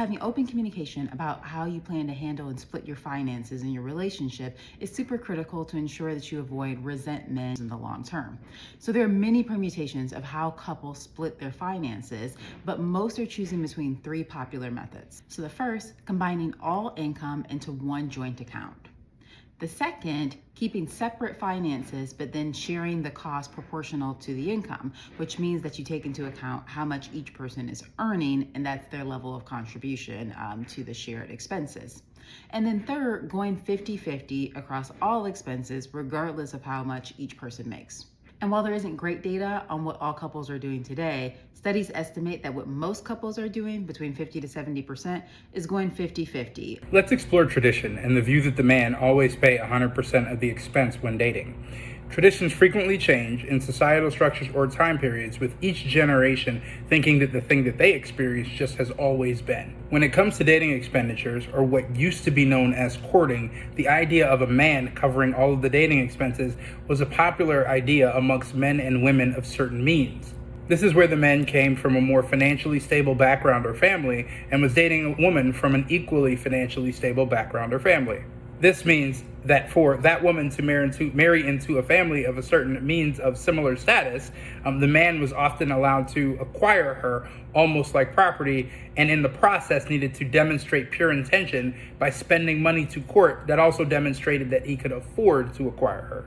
Having open communication about how you plan to handle and split your finances in your relationship is super critical to ensure that you avoid resentment in the long term. So there are many permutations of how couples split their finances, but most are choosing between three popular methods. So the first, combining all income into one joint account. The second, keeping separate finances, but then sharing the cost proportional to the income, which means that you take into account how much each person is earning, and that's their level of contribution to the shared expenses. And then third, going 50-50 across all expenses, regardless of how much each person makes. And while there isn't great data on what all couples are doing today, studies estimate that what most couples are doing, between 50 to 70%, is going 50-50. Let's explore tradition and the view that the man always pay 100% of the expense when dating. Traditions frequently change in societal structures or time periods, with each generation thinking that the thing that they experience just has always been. When it comes to dating expenditures, or what used to be known as courting, the idea of a man covering all of the dating expenses was a popular idea amongst men and women of certain means. This is where the man came from a more financially stable background or family and was dating a woman from an equally financially stable background or family. This means that for that woman to marry into a family of a certain means of similar status, the man was often allowed to acquire her almost like property, and in the process needed to demonstrate pure intention by spending money to court that also demonstrated that he could afford to acquire her.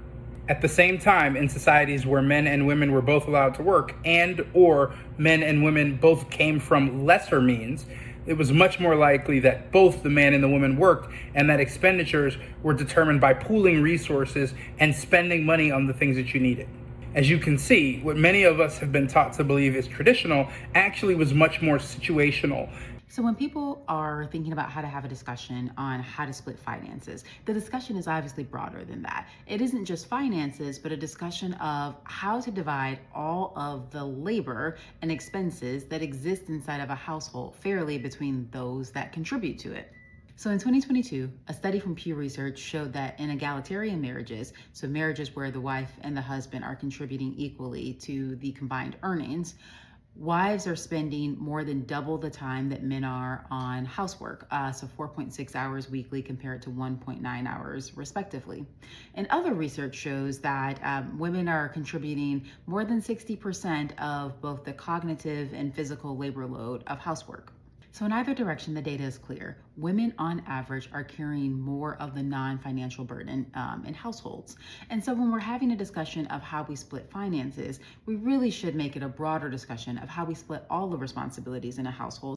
At the same time, in societies where men and women were both allowed to work, and or men and women both came from lesser means, it was much more likely that both the man and the woman worked, and that expenditures were determined by pooling resources and spending money on the things that you needed. As you can see, what many of us have been taught to believe is traditional actually was much more situational. So when people are thinking about how to have a discussion on how to split finances, the discussion is obviously broader than that. It isn't just finances, but a discussion of how to divide all of the labor and expenses that exist inside of a household fairly between those that contribute to it. So in 2022, a study from Pew Research showed that in egalitarian marriages, so marriages where the wife and the husband are contributing equally to the combined earnings, wives are spending more than double the time that men are on housework, so 4.6 hours weekly compared to 1.9 hours respectively. And other research shows that women are contributing more than 60% of both the cognitive and physical labor load of housework. So in either direction, the data is clear. Women on average are carrying more of the non-financial burden in households. And so when we're having a discussion of how we split finances, we really should make it a broader discussion of how we split all the responsibilities in a household.